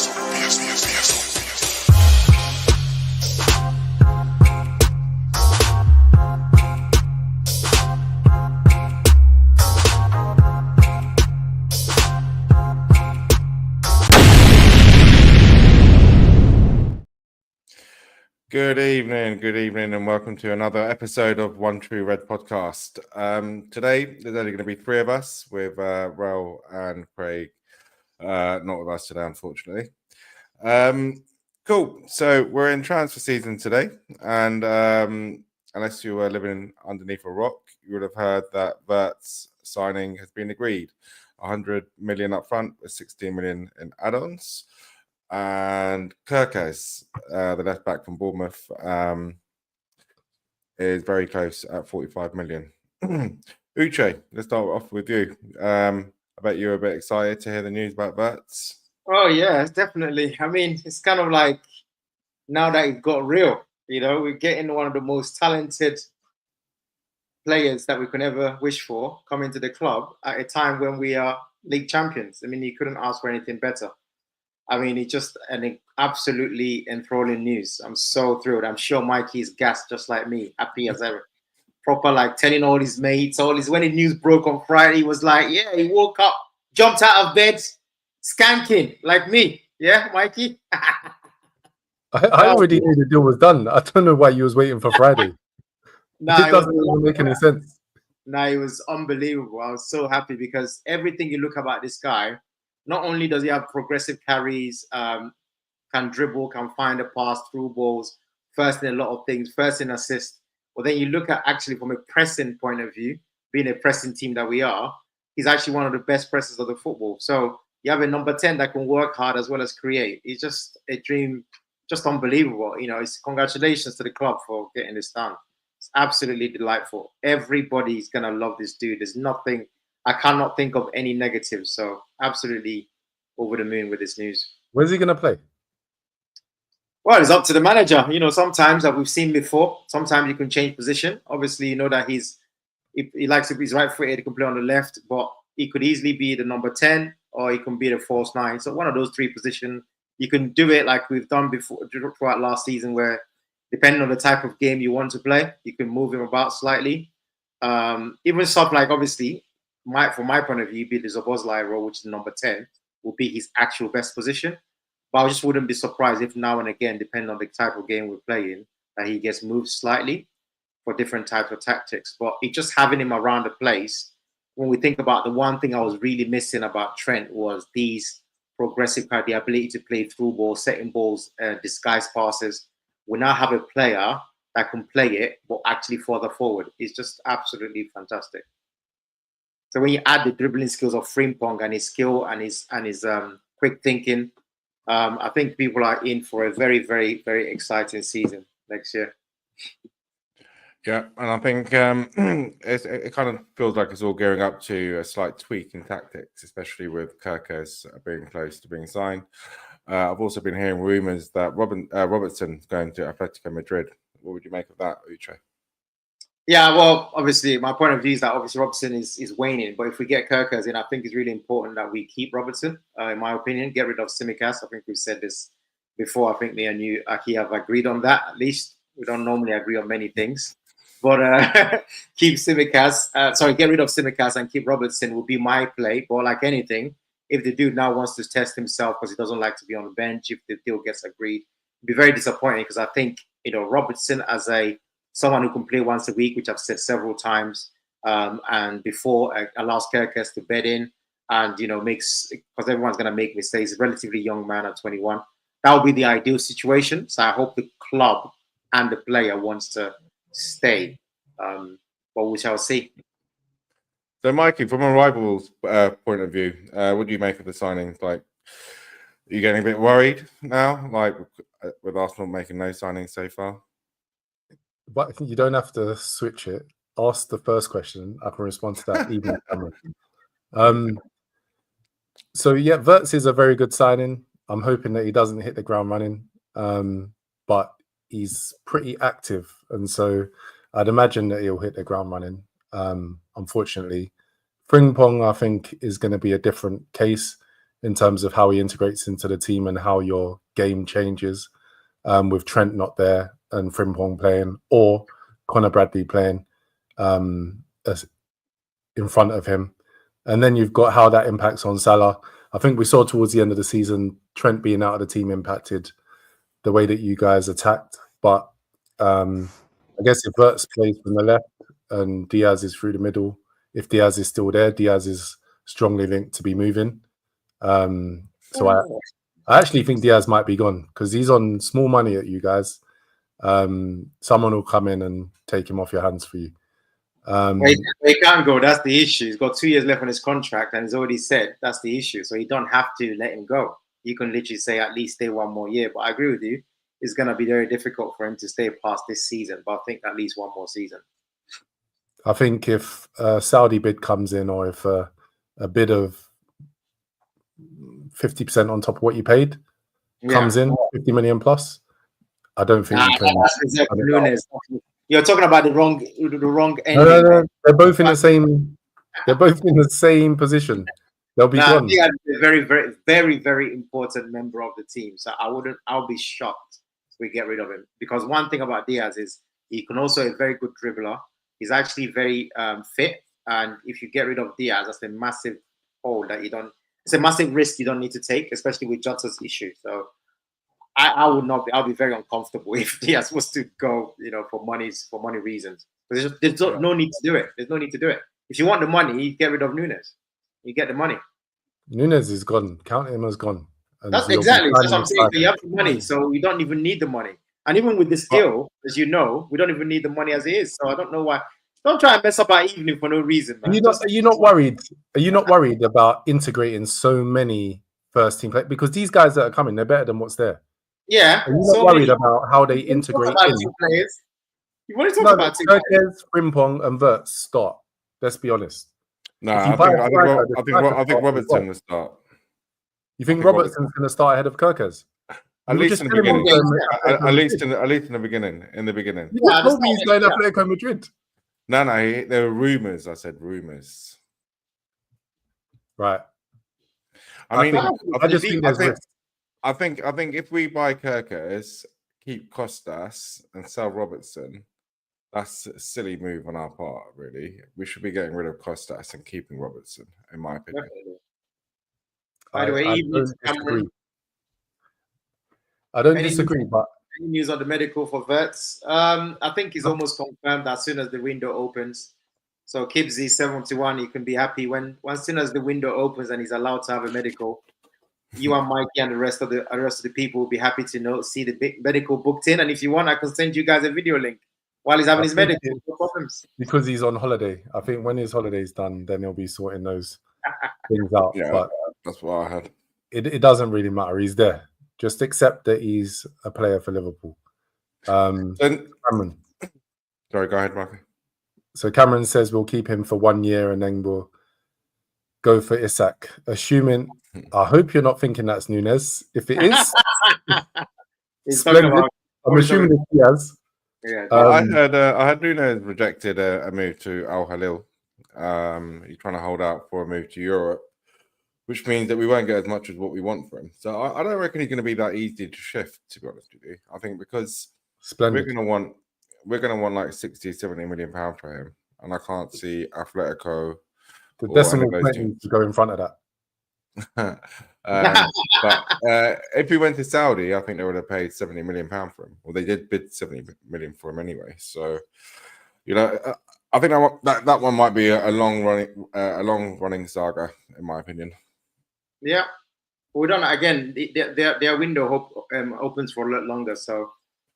Good evening, and welcome to another episode of One True Red podcast. Today, there's only going to be three of us with Rel and Craig, not with us today, unfortunately. Cool. So we're in transfer season today, and unless you were living underneath a rock, you would have heard that Wirtz signing has been agreed. 100 million up front with 16 million in add-ons. And Kirkes, the left back from Bournemouth, is very close at 45 million. Uche, let's start off with you. I bet you're a bit excited to hear the news about Wirtz. Oh, yeah, definitely. I mean, it's kind of like now that it got real, we're getting one of the most talented players that we could ever wish for coming to the club at a time when we are league champions. I mean, you couldn't ask for anything better. I mean, it's just an absolutely enthralling news. I'm so thrilled. I'm sure Mikey's gassed just like me, happy as ever. Proper like telling all his mates, when the news broke on Friday, he was like, yeah, he woke up, jumped out of bed, skanking like me. Yeah, Mikey? I already knew the deal was done. I don't know why you was waiting for Friday. It doesn't even make any sense. No, it was unbelievable. I was so happy because everything you look about this guy, not only does he have progressive carries, can dribble, can find a pass, through balls, first in a lot of things, first in assist. But then you look at actually from a pressing point of view, being a pressing team that we are, he's actually one of the best pressers of the football. So you have a number 10 that can work hard as well as create. It's just a dream, just unbelievable. It's congratulations to the club for getting this done. It's absolutely delightful. Everybody's going to love this dude. There's nothing, I cannot think of any negatives. So absolutely over the moon with this news. Where's he going to play? Well, it's up to the manager. Sometimes that we've seen before, sometimes you can change position. Obviously, you know that he likes to be right-footed, he can play on the left, but he could easily be the number 10 or he can be the false 9. So one of those three positions, you can do it like we've done before throughout last season where depending on the type of game you want to play, you can move him about slightly. Even stuff like, obviously, from my point of view, be the Szoboszlai role, which is number 10, will be his actual best position. But I just wouldn't be surprised if now and again, depending on the type of game we're playing, that he gets moved slightly for different types of tactics. But it's just having him around the place, when we think about the one thing I was really missing about Trent was these progressive kind, the ability to play through balls, setting balls, disguise passes. We now have a player that can play it, but actually further forward. It's just absolutely fantastic. So when you add the dribbling skills of Frimpong and his skill and his quick thinking, I think people are in for a very, very, very exciting season next year. Yeah, and I think it kind of feels like it's all gearing up to a slight tweak in tactics, especially with Kirkes being close to being signed. I've also been hearing rumours that Robertson's going to Atletico Madrid. What would you make of that, Uche? Yeah, well, obviously, my point of view is that obviously Robertson is waning. But if we get Kirkes in, I think it's really important that we keep Robertson, in my opinion. Get rid of Tsimikas. I think we've said this before. I think me and you, Aki, have agreed on that, at least. We don't normally agree on many things. But keep Tsimikas. Get rid of Tsimikas and keep Robertson will be my play. But like anything, if the dude now wants to test himself because he doesn't like to be on the bench, if the deal gets agreed, it'd be very disappointing because I think, Robertson as someone who can play once a week, which I've said several times, and before allows Kirkes to bed in and, because everyone's going to make mistakes, a relatively young man at 21. That would be the ideal situation. So I hope the club and the player wants to stay, but we shall see. So, Mikey, from a rival's point of view, what do you make of the signings? Like, are you getting a bit worried now, like with Arsenal making no signings so far? But you don't have to switch it. Ask the first question. I can respond to that even. So yeah, Wirtz is a very good signing. I'm hoping that he doesn't hit the ground running, but he's pretty active, and so I'd imagine that he'll hit the ground running. Unfortunately, Frimpong, I think, is going to be a different case. in terms of how he integrates into the team and how your game changes with Trent not there and Frimpong playing or Conor Bradley playing in front of him. And then you've got how that impacts on Salah. I think we saw towards the end of the season, Trent being out of the team impacted the way that you guys attacked. But I guess if Wirtz plays from the left and Diaz is through the middle, if Diaz is still there, Diaz is strongly linked to be moving. So I actually think Diaz might be gone because he's on small money at you guys. Someone will come in and take him off your hands for you. He can't go. That's the issue. He's got 2 years left on his contract, and he's already said that's the issue. So you don't have to let him go. You can literally say at least stay 1 more year. But I agree with you. It's going to be very difficult for him to stay past this season. But I think at least 1 more season. I think if a Saudi bid comes in, or if a bid of 50% on top of what you paid comes in, 50 million plus, I don't think you can. You're talking about the wrong ending. No. They're both in the same. They're both in the same position. They'll be gone. Diaz is a very, very, very, very important member of the team. So I'll be shocked if we get rid of him, because one thing about Diaz is he can also a very good dribbler. He's actually very fit, and if you get rid of Diaz, that's a massive hole that you don't. It's a massive risk you don't need to take, especially with Jota's issue. So I would not be. I'll be very uncomfortable if Diaz was to go, for money reasons. But there's no need to do it. There's no need to do it. If you want the money, you get rid of Nunes. You get the money. Nunes is gone. Count him as gone. And that's exactly. That's what I'm saying. So you have the money, so you don't even need the money. And even with this deal, as you know, we don't even need the money as it is. So I don't know why. Don't try and mess up our evening for no reason. Man. Are you not worried? Are you not worried about integrating so many first team players? Because these guys that are coming, they're better than what's there. Yeah. Are you not worried about how they integrate in? Players. You've already talked about two players. Frimpong and Wirtz start. Let's be honest. No, I think Robertson will start. You think Robertson's going to start ahead of Kirkers? At least in the beginning. At least in the beginning. In the beginning. Yeah, told me he's going to Atletico Madrid. No, there were rumors. I said rumors. Right. I think I think if we buy Kirkers, keep Costas, and sell Robertson, that's a silly move on our part. Really, we should be getting rid of Costas and keeping Robertson, in my opinion. By the way, I don't disagree, but any news on the medical for Wirtz? I think it's almost confirmed as soon as the window opens. So Kibsy 71, you can be happy as soon as the window opens and he's allowed to have a medical. You and Mikey and the rest of the people will be happy to see the big medical booked in. And if you want, I can send you guys a video link while he's having his medical. No problems. Because he's on holiday. I think when his holiday's done, then he'll be sorting those things out. Yeah, but that's what I heard. It doesn't really matter. He's there. Just accept that he's a player for Liverpool. Cameron. Sorry, go ahead, Mark. So Cameron says we'll keep him for 1 year and then we'll go for Isak. Assuming, I hope you're not thinking that's Nunes. If it is, I'm assuming it's Diaz. Yeah, I heard Nunes rejected a move to Al Hilal. He's trying to hold out for a move to Europe, which means that we won't get as much as what we want for him. So I don't reckon he's going to be that easy to shift, to be honest with you. I think because we're going to want like 60, 70 million pounds for him. And I can't see Atletico. The decimal point needs to go in front of that. But if he went to Saudi, I think they would have paid 70 million pounds for him. Well, they did bid 70 million for him anyway. So, I think that one might be a long running saga, in my opinion. Yeah, we don't. Again, their window opens for a lot longer. So,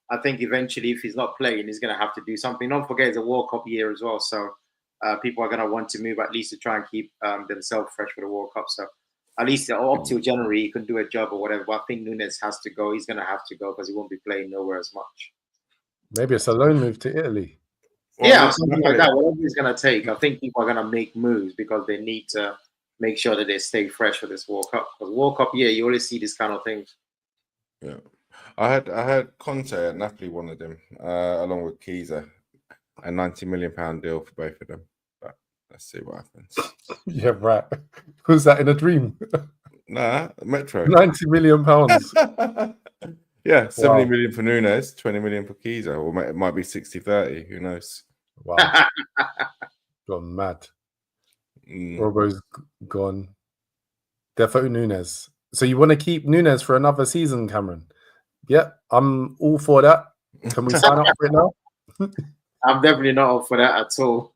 I think eventually, if he's not playing, he's going to have to do something. Don't forget, it's a World Cup year as well. So, people are going to want to move at least to try and keep themselves fresh for the World Cup. So, at least up till January, he can do a job or whatever. But I think Nunes has to go. He's going to have to go because he won't be playing nowhere as much. Maybe it's a loan move to Italy. Yeah, something like that. Whatever it's going to take, I think people are going to make moves because they need to make sure that they stay fresh for this World Cup. Because World Cup, you always see these kind of things. Yeah, I had Conte at Napoli wanted him along with Chiesa, a £90 million deal for both of them. But let's see what happens. Yeah, right. Who's that in a dream? Nah, Metro. £90 million. Yeah, 70 Wow. million for Nunes, 20 million for Kiza, or it might be 60-30. Who knows? Wow. Gone mad. Mm. Robbo's gone. Defo Nunes. So you want to keep Nunes for another season, Cameron? Yep, I'm all for that. Can we sign up for it now? I'm definitely not up for that at all.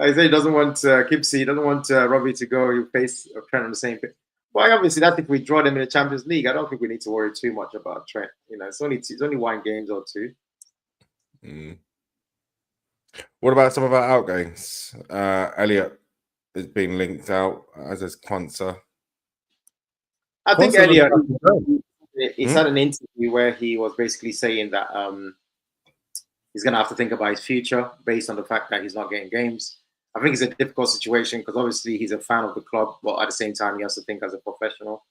I say he doesn't want Kipsy, he doesn't want Robbie to go. You face Trent on the same pitch. Well, obviously, that's if we draw them in the Champions League. I don't think we need to worry too much about Trent. It's only one games or two. Mm. What about some of our outgoings? Elliot is being linked out, as is Quansah. I think Quansah Elliot, looks he's had an interview where he was basically saying that he's going to have to think about his future based on the fact that he's not getting games. I think it's a difficult situation because obviously he's a fan of the club, but at the same time he has to think as a professional.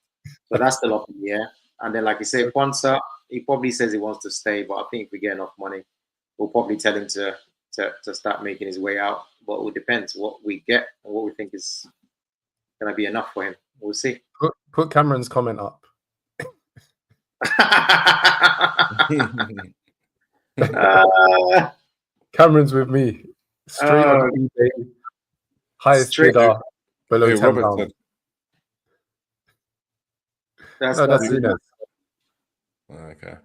So that's still up in the air. And then, like you say, Quansah, he probably says he wants to stay, but I think if we get enough money, we'll probably tell him to start making his way out. But it depends what we get and what we think is going to be enough for him. We'll see. Put Cameron's comment up. Cameron's with me. Straight on eBay. Highest bidder below £10. That's Nunes. Okay.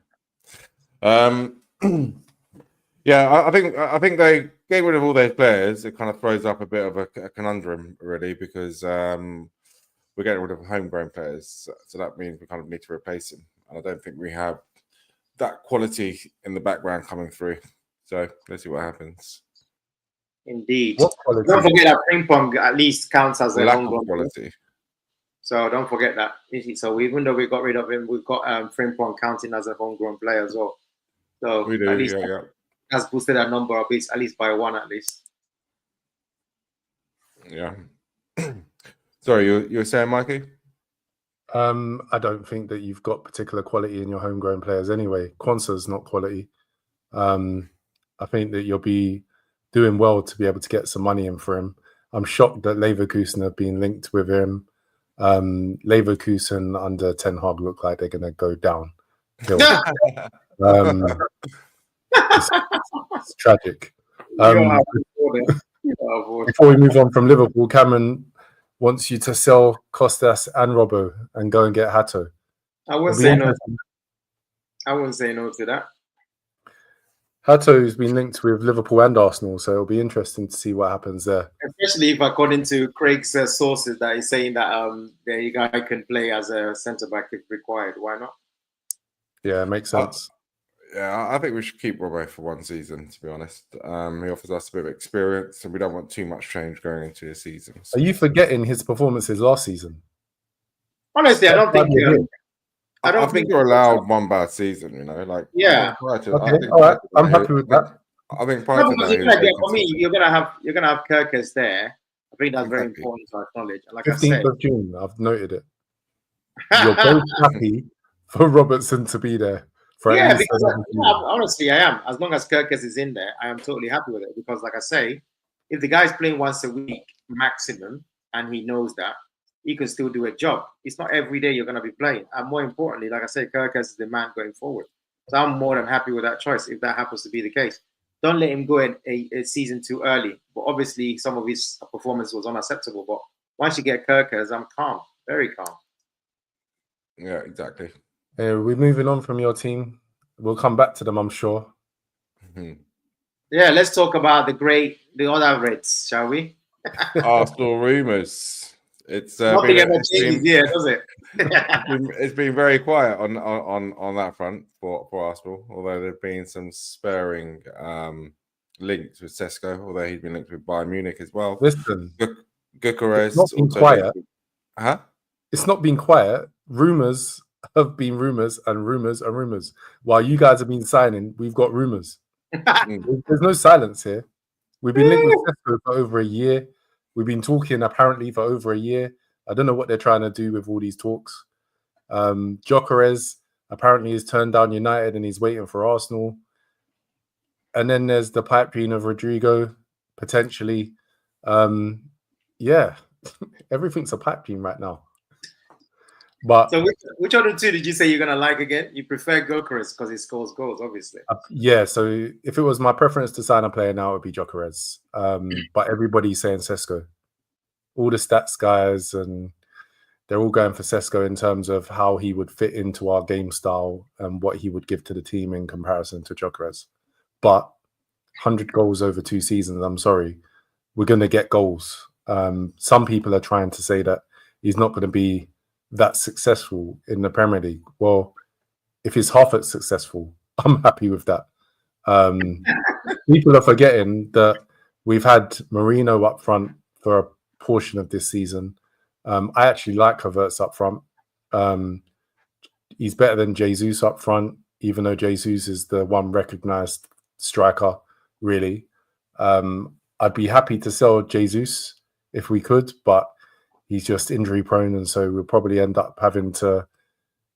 Yeah, I think they get rid of all those players. It kind of throws up a bit of a conundrum, really, because we're getting rid of homegrown players, so that means we kind of need to replace them. And I don't think we have that quality in the background coming through. So let's see what happens. Indeed. What quality? Don't forget that ping pong at least counts as a lack homegrown of quality. So don't forget that. So even though we got rid of him, we've got Frimpong counting as a homegrown player as well. So We do, at least yeah. has boosted that number a bit, at least by one at least. Yeah. Sorry, you were saying, Mikey? I don't think that you've got particular quality in your homegrown players anyway. Quansah's not quality. I think that you'll be doing well to be able to get some money in for him. I'm shocked that Leverkusen have been linked with him. Leverkusen under Ten Hag look like they're going to go down. It's tragic. Before we move on from Liverpool, Cameron wants you to sell Costas and Robbo and go and get Hato. I wouldn't say no to that. Hato's been linked with Liverpool and Arsenal, so it'll be interesting to see what happens there. Especially if, according to Craig's sources, that he's saying that the guy can play as a centre back if required. Why not? Yeah, it makes sense. Yeah, I think we should keep Robbo for one season, to be honest. He offers us a bit of experience, and we don't want too much change going into the season. So. Are you forgetting his performances last season? Honestly, I don't think. I think you're allowed one bad season, Yeah. Okay, all right. I'm happy with that. I think prior to that, for me, you're gonna have Kirkers there. I think that's very important to acknowledge. Like 15th of June, I've noted it. You're both happy for Robertson to be there. Yeah, because honestly, I am. As long as Kirkers is in there, I am totally happy with it. Because, like I say, if the guy's playing once a week maximum, and he knows that, he can still do a job. It's not every day you're going to be playing. And more importantly, like I say, Kirkers is the man going forward. So I'm more than happy with that choice if that happens to be the case. Don't let him go a season too early. But obviously, some of his performance was unacceptable. But once you get Kirkers, I'm calm, very calm. Yeah, exactly. We're moving on from your team. We'll come back to them, I'm sure. Mm-hmm. Yeah, let's talk about the other Reds, shall we? Arsenal rumours. It's nothing ever changes here, does it? It's been very quiet on that front for Arsenal, although there've been some sparing links with Sesko, although he's been linked with Bayern Munich as well. Listen, Gyökeres. It's not been quiet. Huh? It's not been quiet. Rumours have been rumours and rumours and rumours. While you guys have been signing, we've got rumours. There's no silence here. We've been linked with Sesko for over a year. We've been talking apparently for over a year. I don't know what they're trying to do with all these talks. Gyökeres apparently has turned down United and he's waiting for Arsenal. And then there's the pipe dream of Rodrigo, potentially. Yeah, everything's a pipe dream right now. But So which of the two did you say you're gonna like again? You prefer Gyökeres because he scores goals, obviously. yeah, so if it was my preference to sign a player now, it would be Gyökeres. But everybody's saying Sesko. All the stats guys, and they're all going for Sesko in terms of how he would fit into our game style and what he would give to the team in comparison to Gyökeres. But 100 goals over 2 seasons, I'm sorry, we're going to get goals. Some people are trying to say that he's not going to be that successful in the Premier League. Well, if he's half as successful, I'm happy with that. People are forgetting that we've had Marino up front for a portion of this season. I actually like Havertz up front. He's better than Jesus up front, even though Jesus is the one recognised striker, really. I'd be happy to sell Jesus if we could, but he's just injury prone, and so we'll probably end up having to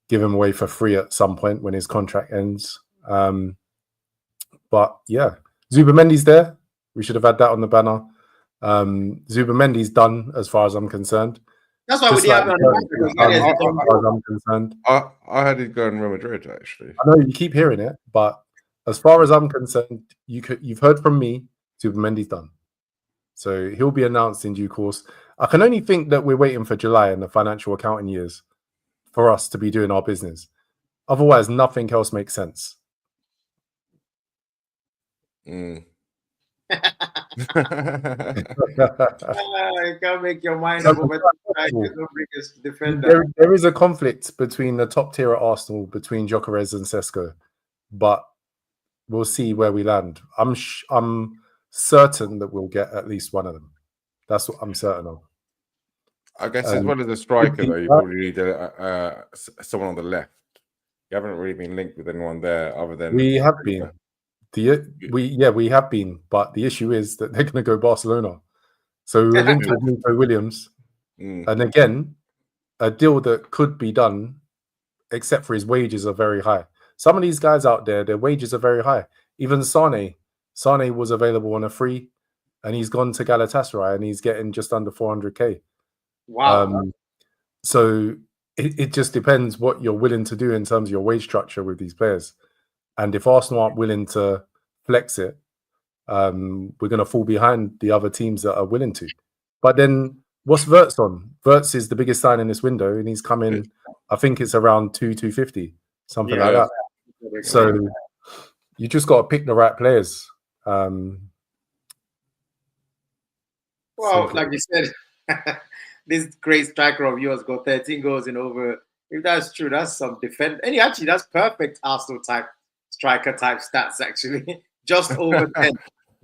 give him away for free at some point when his contract ends. But yeah, Zubamendi's there. We should have had that on the banner. Zubamendi's done as far as I'm concerned. That's why we did have it on the banner. As far as I'm concerned. I had it go in Real Madrid, actually. I know you keep hearing it, but as far as I'm concerned, you've heard from me, Zubamendi's done. So he'll be announced in due course. I can only think that we're waiting for July and the financial accounting years for us to be doing our business. Otherwise, nothing else makes sense. You can't make your mind up over defender. There is a conflict between the top tier at Arsenal, between Gyökeres and Sesko, but we'll see where we land. I'm certain that we'll get at least one of them. That's what I'm certain of. I guess as well as a striker, though, you probably need someone on the left. You haven't really been linked with anyone there other than we have been. We have been, but the issue is that they're going to go Barcelona. So we're linked with Nico Williams, and again, a deal that could be done, except for his wages are very high. Some of these guys out there, their wages are very high. Even Sane was available on a free, and he's gone to Galatasaray, and he's getting just under 400k. Wow! So it just depends what you're willing to do in terms of your wage structure with these players. And if Arsenal aren't willing to flex it, we're going to fall behind the other teams that are willing to. But then what's Wirtz on? Wirtz is the biggest sign in this window, and he's coming, I think it's around 250, something like that. So you just got to pick the right players. Well, like you said, this great striker of yours got 13 goals in over. If that's true, that's some defense. And actually, that's perfect Arsenal type striker type stats, actually. Just over 10.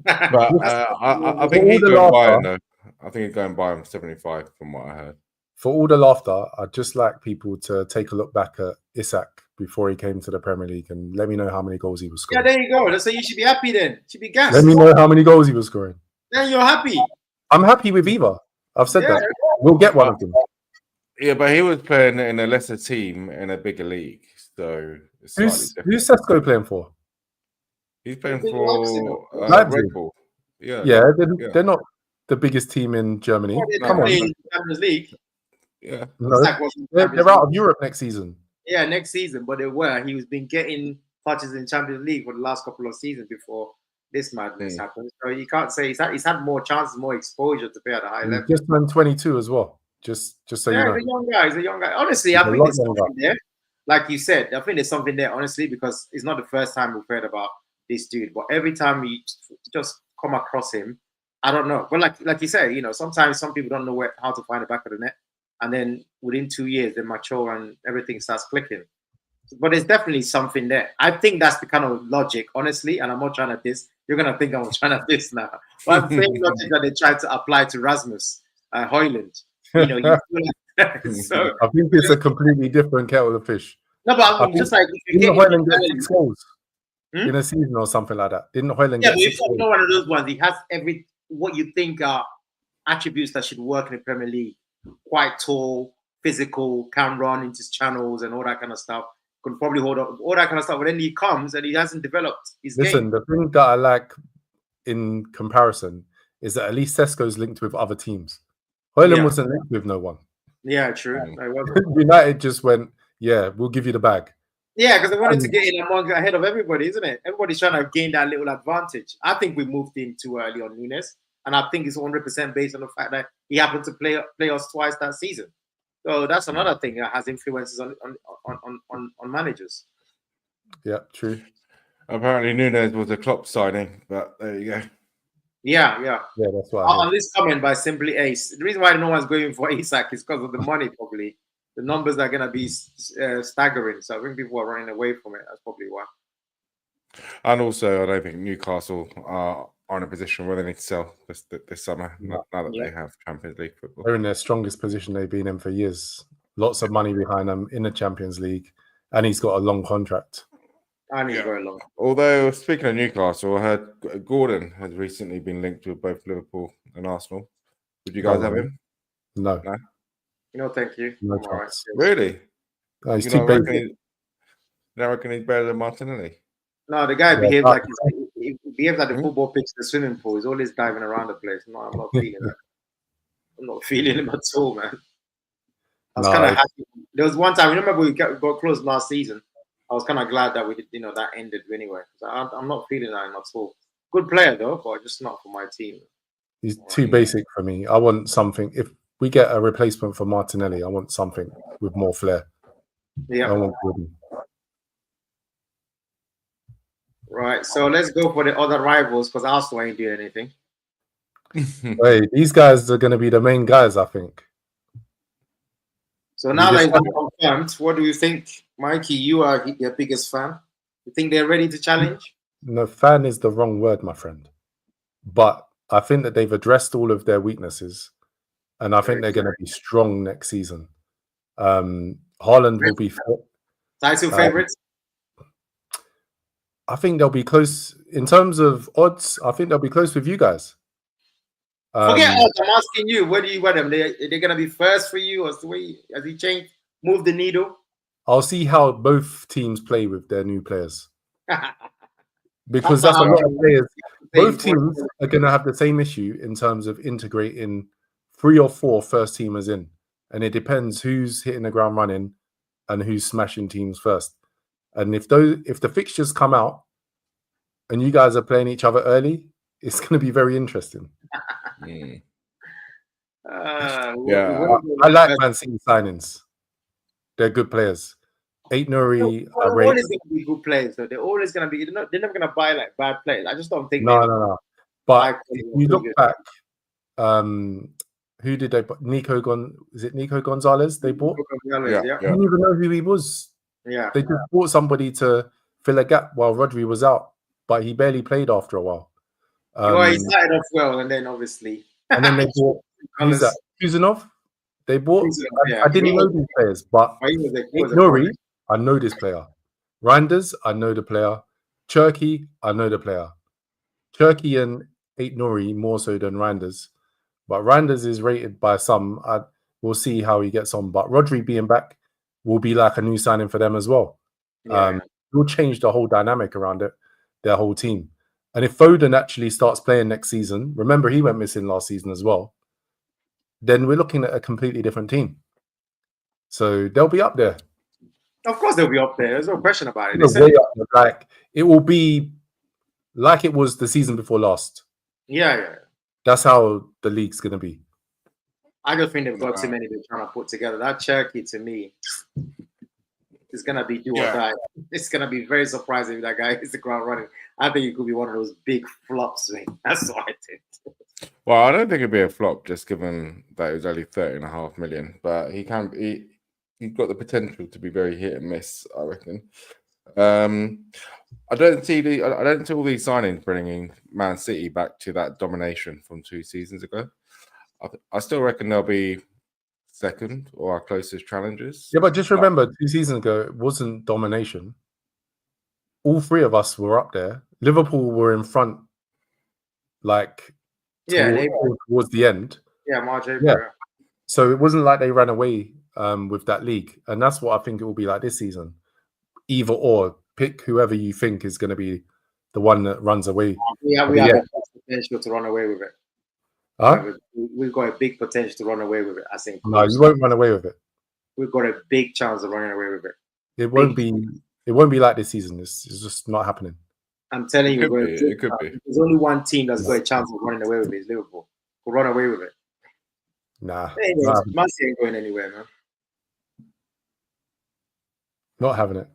But I think he's going by him, though. I think he's going by him 75 from what I heard. For all the laughter, I'd just like people to take a look back at Isak before he came to the Premier League and let me know how many goals he was scoring. Yeah, there you go. So you should be happy then. You should be gassed. Let me know how many goals he was scoring. Then you're happy. I'm happy with either. I've said that. We'll get one of them. Yeah, but he was playing in a lesser team in a bigger league. So it's who's Sesko playing for? He's playing for Red Bull. Yeah, they're not the biggest team in Germany. Come on. Champions League. Yeah. No, they're out of Europe next season. Yeah, next season, but they were. He was been getting touches in Champions League for the last couple of seasons before this madness happened. So you can't say he's had more chances, more exposure to play at a high level. Just turned 22 as well. Just so you know. He's a young guy. Honestly, I think there's something there. Like you said, I think there's something there, honestly, because it's not the first time we've heard about this dude. But every time you just come across him, I don't know. But like you said, sometimes some people don't know how to find the back of the net. And then within 2 years, they mature and everything starts clicking. But there's definitely something there. I think that's the kind of logic, honestly, and I'm not trying to diss. You're going to think I'm trying to diss now. But I'm saying logic that they tried to apply to Rasmus Højlund. So I think it's a completely different kettle of fish. No, but I'm just like... Didn't Højlund get 6 goals in a season or something like that? Didn't Højlund get 6 goals? Not one of those ones. He has what you think are attributes that should work in the Premier League. Quite tall, physical, can run into channels and all that kind of stuff. Could probably hold up all that kind of stuff. But then he comes and he hasn't developed his game. The thing that I like in comparison is that at least Sesko's linked with other teams. Højlund Yeah. wasn't linked with no one. Yeah, true. Mm. It wasn't. United just went, yeah, we'll give you the bag. Yeah, because they wanted to get in ahead of everybody, isn't it? Everybody's trying to gain that little advantage. I think we moved in too early on Nunes, and I think it's 100% based on the fact that he happened to play us twice that season. So that's another thing that has influences on managers. Yeah, true. Apparently, Nunes was a Klopp signing, but there you go. Yeah. Yeah, that's what I On heard. this comment by Simply Ace, the reason why no one's going for Isak is because of the money, probably. The numbers are going to be staggering. So I think people are running away from it. That's probably why. And also, I don't think Newcastle are in a position where they need to sell this summer, now that they have Champions League football. They're in their strongest position they've been in for years. Lots of money behind them in the Champions League, and he's got a long contract. And he's very long. Although, speaking of Newcastle, I heard Gordon has recently been linked with both Liverpool and Arsenal. Would you guys have him? No. No, thank you. No I'm all right. chance. Really? He's You too don't basic. reckon he's better than Martinelli? No, the guy Yeah, behaves but- like he behaves like the football pitch, the swimming pool. He's always diving around the place. No, I'm not feeling that. I'm not feeling him at all, man. I was No, kind of happy. There was one time, remember we got close last season. I was kind of glad that we did, that ended anyway. So I'm not feeling that at all. Good player though, but just not for my team. He's too basic for me. I want something. If we get a replacement for Martinelli, I want something with more flair. I Yeah. want Gordon. Right. So let's go for the other rivals because Arsenal ain't doing anything. Hey, these guys are going to be the main guys, I think. So now You that just- it's confirmed, what do you think, Mikey? You are their biggest fan. You think they're ready to challenge? No, fan is the wrong word, my friend. But I think that they've addressed all of their weaknesses, and I think they're going to be strong next season. Haaland will be fit. Title favorites? I think they'll be close in terms of odds. I think they'll be close with you guys. Forget odds. I'm asking you. Where do you want them? They're going to be first for you, or the way has he changed? Move the needle. I'll see how both teams play with their new players, because that's a lot of players. Both teams are going to have the same issue in terms of integrating 3 or 4 first teamers in, and it depends who's hitting the ground running and who's smashing teams first. And if the fixtures come out and you guys are playing each other early, it's going to be very interesting. Yeah. I like Man City signings. They're good players. Nuri, They're always going to be good players, though. They're always going to be. They're never going to buy like bad players. I just don't think. No. But if you look good. back, who did they? Is it Nico Gonzalez? They bought. Yeah. I didn't even know who he was. Yeah. They just bought somebody to fill a gap while Rodri was out, but he barely played after a while. He started off well, and then obviously. And then they bought who's that? Kuzanov. They bought. I didn't know these players, but Nuri, I know this player. Reinders, I know the player. Cherky, I know the player. Cherky and Nuri more so than Reinders, but Reinders is rated by some. We'll see how he gets on. But Rodri being back will be like a new signing for them as well. Yeah. It will change the whole dynamic around it, their whole team. And if Foden actually starts playing next season, remember he went missing last season as well, then we're looking at a completely different team. So they'll be up there. Of course they'll be up there. There's no question about it. Way up there. Like it will be like it was the season before last. Yeah. That's how the league's going to be. I just think they've got too many they're trying to put together. That Cherky, to me, is going to be do or die. It's going to be very surprising if that guy hits the ground running. I think it could be one of those big flops, man. That's what I think. Well, I don't think it'd be a flop, just given that it was only 30.5 million. But he's got the potential to be very hit and miss, I reckon. I don't see all these signings bringing Man City back to that domination from 2 seasons ago. I still reckon they'll be second or our closest challengers. Yeah, but just remember, 2 seasons ago, it wasn't domination. All 3 of us were up there. Liverpool were in front, like towards the end. Yeah, Marjay. Yeah. So it wasn't like they ran away with that league. And that's what I think it will be like this season. Either or, pick whoever you think is going to be the one that runs away. Yeah, we have the potential to run away with it. Huh? We've got a big potential to run away with it. I think. No, you won't run away with it. We've got a big chance of running away with it. It won't be. It won't be like this season. It's just not happening. I'm telling you, It could be. There's only one team that's got a chance of running away with it. It's Liverpool. We'll run away with it. Nah, Man City ain't going anywhere, man. not having it.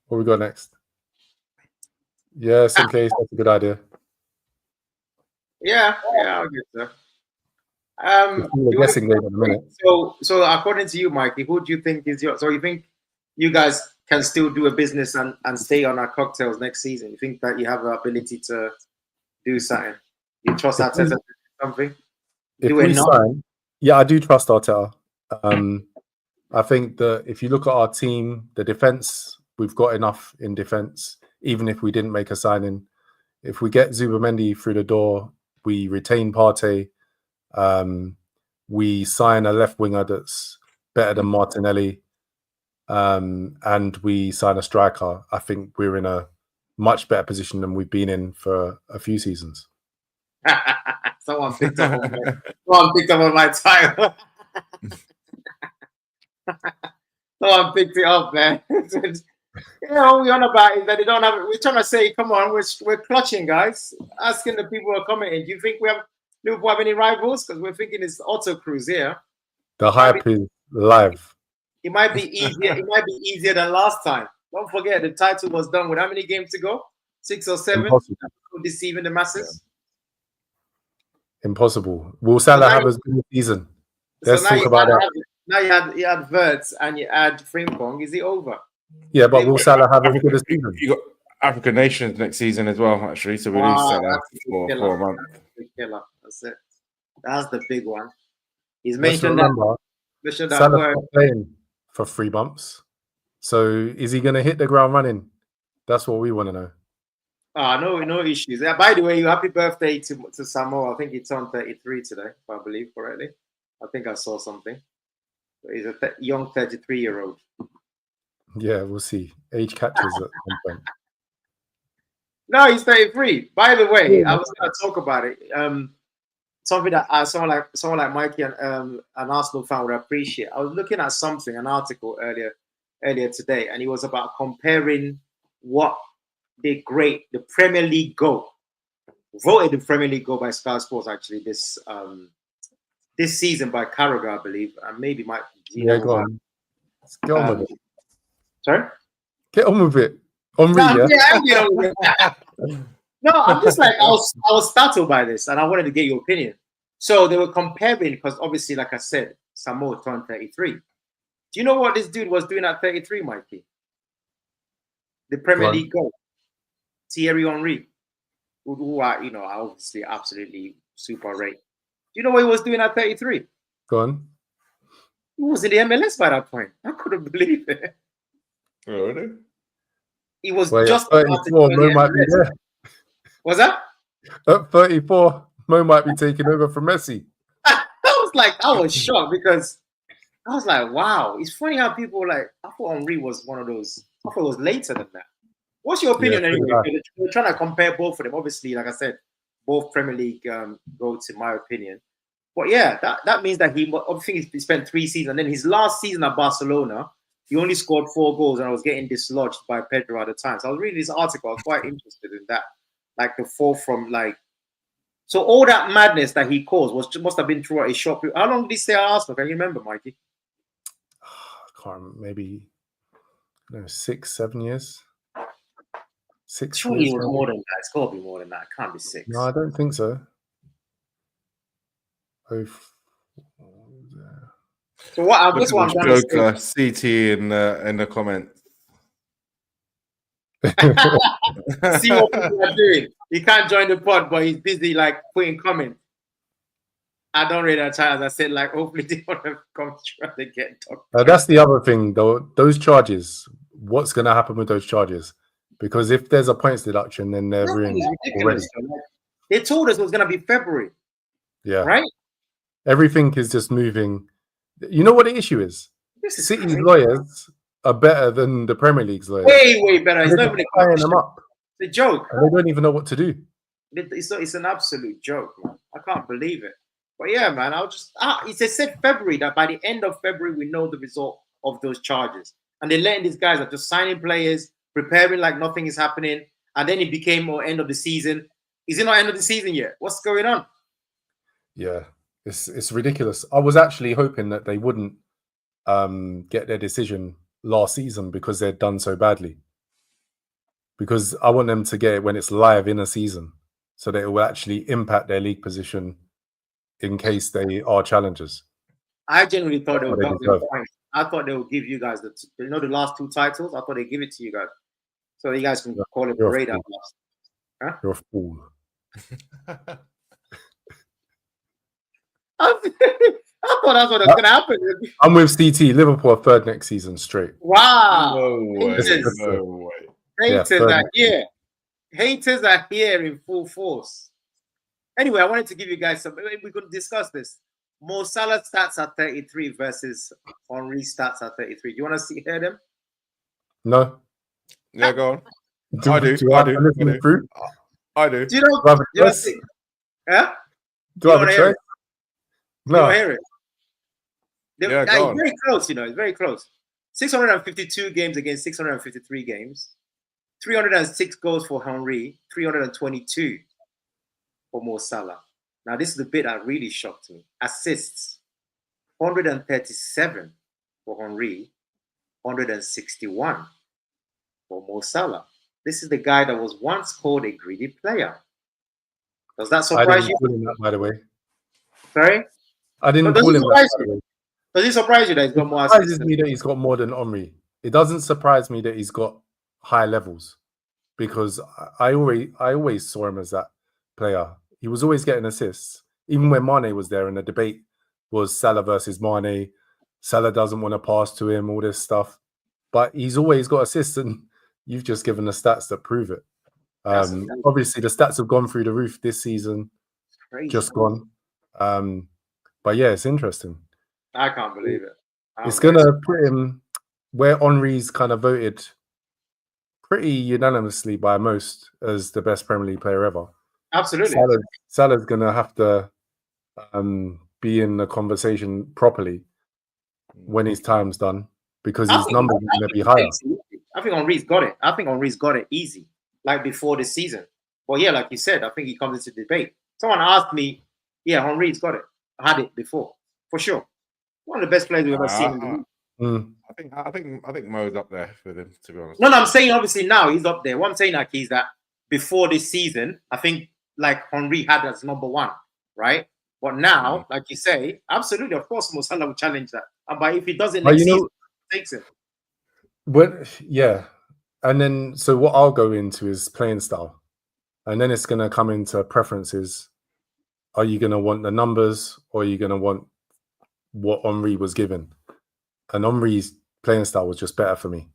What we got next? Yes, in case that's a good idea. Yeah, I'll get there. We're guessing game in a minute. So according to you, Mikey, who do you think is your? So you think you guys can still do a business and stay on our cocktails next season? You think that you have the ability to do something? You trust Arteta to do something? If we sign, yeah, I do trust Arteta. I think that if you look at our team, the defense, we've got enough in defense. Even if we didn't make a signing, if we get Zubamendi through the door, we retain Partey. We sign a left winger that's better than Martinelli, and we sign a striker. I think we're in a much better position than we've been in for a few seasons. Someone picked up on my title. Someone picked it up, man. You know, we're on about is that they don't have it. We're trying to say, come on, we're clutching, guys. Asking the people who are commenting, do you think Liverpool have any rivals? Because we're thinking it's Auto Cruise here. The hype is live. It might be easier. It might be easier than last time. Don't forget, the title was done with how many games to go? 6 or 7. Deceiving the masses. Yeah. Impossible. Will Salah have as good a season? Let's talk about that. Now you had Wirtz and you add Frimpong. Is it over? Yeah, but will Salah have as good a season? You got African Nations next season as well, actually. So we lose Salah for a month. That's the killer. That's it. That's the big one. He's Let's mentioned remember, that Salah's word. not playing for 3 months. So is he going to hit the ground running? That's what we want to know. No issues. By the way, happy birthday to Samoa. I think he turned 33 today, if I believe correctly. I think I saw something. He's a young 33-year-old. Yeah, we'll see. Age catches at some point. No, he's 33. By the way, I was going to talk about it. Something that someone like Mikey and an Arsenal fan would appreciate. I was looking at an article earlier today, and it was about comparing what the Premier League goal, voted the Premier League goal by Sky Sports actually this season by Carragher, I believe, and maybe Mike. Yeah, go on. Let's get on with it. Sorry? Get on with it. I'm just like, I was startled by this, and I wanted to get your opinion. So they were comparing, because obviously, like I said, Samoa turned 33. Do you know what this dude was doing at 33, Mikey? The Premier League goal. Thierry Henry, who are, obviously absolutely super rate. Do you know what he was doing at 33? Go on. He was in the MLS by that point. I couldn't believe it. Oh, really? He was just 34. Mo might be there. What's that? At 34, Mo might be taking over from Messi. I was shocked because I was like, wow. It's funny how people I thought Henry was one of those. I thought it was later than that. What's your opinion anyway? We're trying to compare both of them. Obviously, like I said, both Premier League goals, in my opinion. But yeah, that means that he spent 3 seasons. And then his last season at Barcelona, he only scored 4 goals, and I was getting dislodged by Pedro at the time. So I was reading this article. I was quite interested in that. Like the fall from so all that madness that he caused must have been throughout a short period. How long did he stay at Arsenal? Can you remember, Mikey? I can't remember. Maybe 6, 7 years. 6 Surely years. It was more than that. It's got to be more than that. It can't be 6. No, I don't think so. So what? I'm just one. CT in the comments. See what people are doing. He can't join the pod, but he's busy putting comments. I don't read that time. As I said, hopefully they want to come try to get talked. That's the other thing, though. Those charges. What's going to happen with those charges? Because if there's a points deduction, then they're ruined already. They told us it was going to be February. Yeah. Right? Everything is just moving. You know what the issue is? City's lawyers are better than the Premier League's lawyers. Way better. It's not even tying them up. It's a joke. And they don't even know what to do. It's an absolute joke, man. I can't believe it. But yeah, man, it said February, that by the end of February, we know the result of those charges. And they're letting these guys are just signing players, preparing like nothing is happening. And then it became end of the season. Is it not end of the season yet? What's going on? Yeah, it's ridiculous. I was actually hoping that they wouldn't get their decision last season because they'd done so badly. Because I want them to get it when it's live in a season, so that it will actually impact their league position in case they are challengers. I genuinely thought they would drop their points. I thought they would give you guys the last 2 titles. I thought they'd give it to you guys, so you guys can call it parade out. Huh? You're a fool. I thought that's what was going to happen. I'm with CT. Liverpool are 3rd next season straight. Wow! No way. Haters are here. Haters are here in full force. Anyway, I wanted to give you guys some. We could discuss this. Mo Salah stats at 33 versus Henry stats at 33. Do you want to hear them? No. Yeah, go on. I do. Do you know? Yeah. Do I have a choice? No. You don't hear it. Yeah, go on. Very close. It's very close. 652 games against 653 games. 306 goals for Henry. 322 for Mo Salah. Now, this is the bit that really shocked me. Assists, 137 for Henry, 161 for Mo Salah. This is the guy that was once called a greedy player. Does that surprise you? That, by the way. Sorry? I didn't call him that. Does it surprise you that he's got more assists? It surprises me that he's got more than Henry. It doesn't surprise me that he's got high levels, because I always saw him as that player. He was always getting assists. Even when Mane was there and the debate was Salah versus Mane, Salah doesn't want to pass to him, all this stuff. But he's always got assists, and you've just given the stats that prove it. Obviously, the stats have gone through the roof this season. Just gone. But yeah, it's interesting. I can't believe it. It's going to put him where Henry's kind of voted pretty unanimously by most as the best Premier League player ever. Absolutely. Salah's going to have to be in the conversation properly when his time's done, because his numbers are going to be higher. I think Henry's got it. I think Henry's got it easy, like before this season. Well, yeah, like you said, I think he comes into debate. Someone asked me, yeah, Henry's got it. I had it before, for sure. One of the best players we've ever seen in the league. I think Mo's up there with him, to be honest. No, I'm saying obviously now he's up there. What I'm saying, like, is that before this season, I think like Henry had as number 1, right? But now, like you say, absolutely, of course, Mo Salah will challenge that. But if he doesn't next season, he takes it. But yeah, and then so what I'll go into is playing style, and then it's going to come into preferences. Are you going to want the numbers, or are you going to want what Henry was given? And Henry's playing style was just better for me.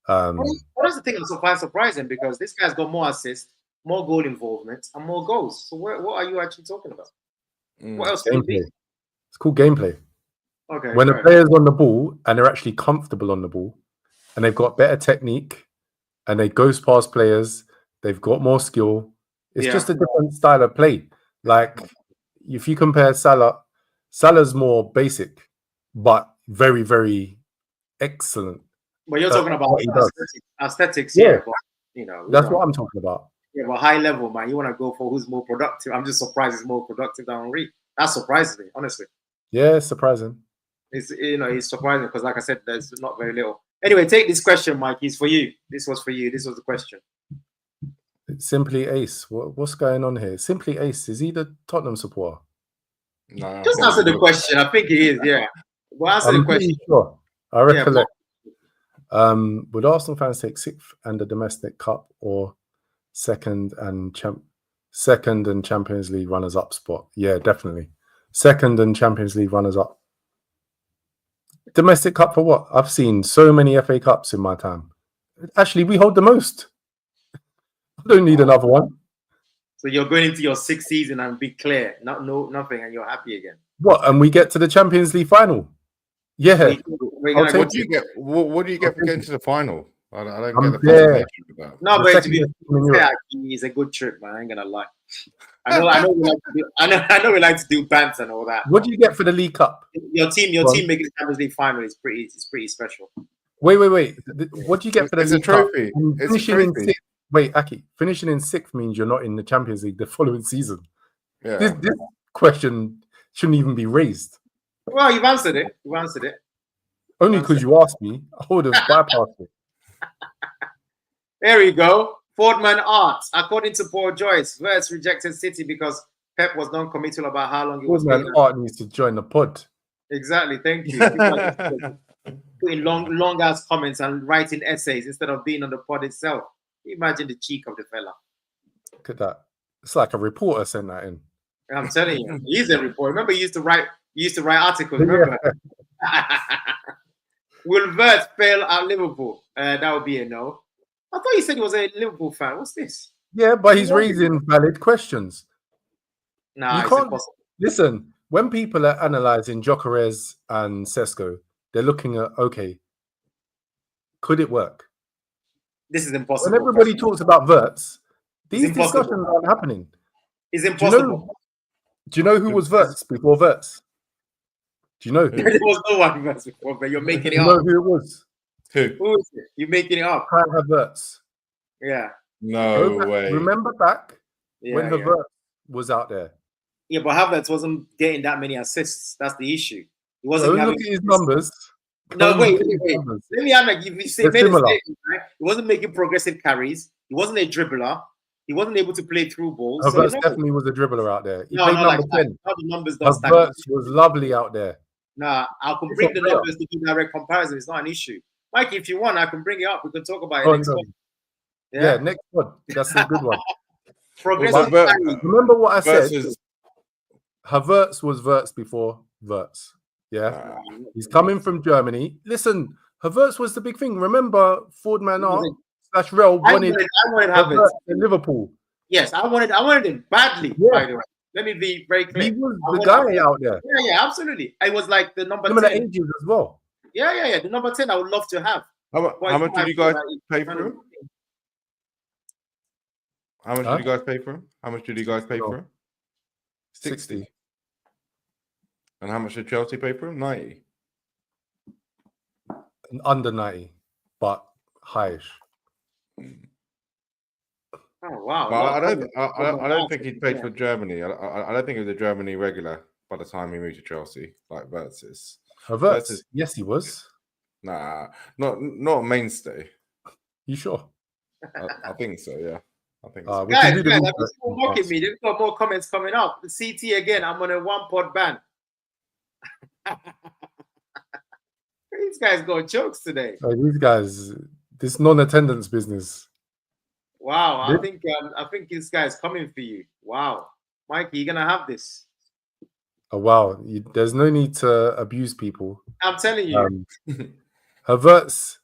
What is the thing that's so surprising? Because this guy's got more assists, more goal involvement, and more goals. So what are you actually talking about? What else? Gameplay. It's called gameplay. Okay. When a player's on the ball and they're actually comfortable on the ball, and they've got better technique, and they ghost past players, they've got more skill. It's just a different style of play. Like if you compare Salah's more basic, but very, very excellent. But you're talking about aesthetics, yeah. But, that's what I'm talking about. Yeah, but high level, man. You want to go for who's more productive. I'm just surprised he's more productive than Henry. That surprises me, honestly. Yeah, it's surprising. It's surprising because, like I said, there's not very little. Anyway, take this question, Mike. It's for you. This was for you. This was the question. It's Simply Ace. What's going on here? Simply Ace. Is he the Tottenham supporter? No. Just answer the question. I think he is. Yeah. Well, answer the question. Sure. I recollect. Would Arsenal fans take 6th and the domestic cup, or second and Champions League runners-up spot? Yeah, definitely. 2nd and Champions League runners-up. Domestic cup for what? I've seen so many FA Cups in my time. Actually, we hold the most. I don't need another one. So you're going into your 6th season and be clear, nothing, and you're happy again. What? And we get to the Champions League final? Yeah. What do you get? What do you get for getting to the final? I don't get the No, but to be fair, it's a good trip, man. I ain't gonna lie. I know we like to do. I know we like to do bands and all that. What do you get for the League Cup? Your team making the Champions League final is pretty special. Wait. What do you get for the It's a League Cup? trophy. It's a Finishing in trophy. sixth. Wait, Aki, finishing in sixth means you're not in the Champions League the following season. Yeah. This question shouldn't even be raised. Well, you've answered it. Only because you asked me. I would have bypassed it. There we go. Fordman Art. According to Paul Joyce, Wirtz rejected City because Pep was non-committal about how long he was Fordman Art needs to join the pod. Exactly. Thank you. Putting long ass comments and writing essays instead of being on the pod itself. Imagine the cheek of the fella. Look at that. It's like a reporter sent that in. I'm telling you, he's a reporter. Remember, he used to write articles. Remember? Yeah. Will Wirtz fail at Liverpool? That would be a no. I thought you said he was a Liverpool fan. What's this? Yeah, but he's raising valid questions. Nah, you can't listen. When people are analysing Gyökeres and Sesko, they're looking at, okay, could it work? This is impossible. When everybody talks about Wirtz, these discussions aren't happening. It's impossible. Do you know who was Wirtz before Wirtz? Do you know who? There was no one Wirtz before, but you're making it up. Do you know who it was? Who is it? You're making it up. Wirtz. Yeah. No way. Remember back when Wirtz was out there? Yeah, but Havertz wasn't getting that many assists. That's the issue. He wasn't. Don't look at his numbers. No, wait. Let me add, like, you say, made a statement, right? He wasn't making progressive carries. He wasn't a dribbler. He wasn't able to play through balls. Havertz definitely was a dribbler out there. He played number 10. How the numbers don't stack. Havertz was lovely out there. Nah, I can bring the numbers to do direct comparison. It's not an issue. Mikey, if you want, I can bring it up. We can talk about it next one. Yeah, next one. That's a good one. Progressive remember what I said? Havertz was Wirtz before Wirtz. Yeah. He's coming from Germany. Listen, Havertz was the big thing. Remember, Fordman / Rel wanted Havertz in Liverpool. Yes, I wanted him badly, by the way. Let me be very clear. He was the guy out there. Yeah, absolutely. I was like the number 10. The ages as well. Yeah. The number 10 I would love to have. How much did you guys pay for him? How much did you guys pay for him? How much did you guys pay for him? 60. And how much did Chelsea pay for him? 90. Under 90, but highish. Oh wow! Well, I don't think he played for Germany. I don't think he was a Germany regular by the time he moved to Chelsea, like Wirtz is. Wirtz? Yes, he was. Nah, not a mainstay. You sure? I think so. Yeah, I think so. Guys, people mocking me. They've got more comments coming up. The CT again. I'm on a one-pod ban. These guys got jokes today. These guys, this non-attendance business. Wow, I think this guy's coming for you. Wow, Mikey, you're gonna have this. Oh wow, there's no need to abuse people. I'm telling you. Havertz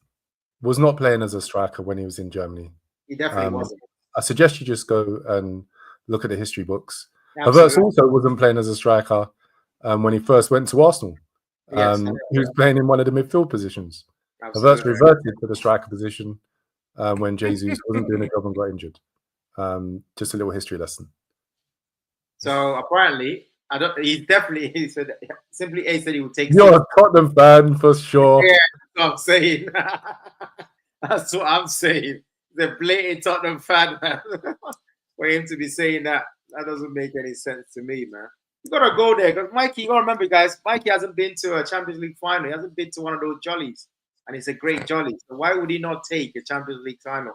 was not playing as a striker when he was in Germany. He definitely wasn't. I suggest you just go and look at the history books. Havertz also wasn't playing as a striker when he first went to Arsenal. He was playing in one of the midfield positions. Havertz reverted to the striker position when Jesus wasn't doing a job and got injured. Just a little history lesson. So apparently, he said simply A said he would take. You're a Tottenham fan for sure. Yeah, that's what I'm saying. That's what I'm saying. The blatant Tottenham fan, man. For him to be saying that doesn't make any sense to me, man. You gotta go there because Mikey, you gotta remember, guys, Mikey hasn't been to a Champions League final. He hasn't been to one of those jollies, and it's a great jolly. So why would he not take a Champions League final?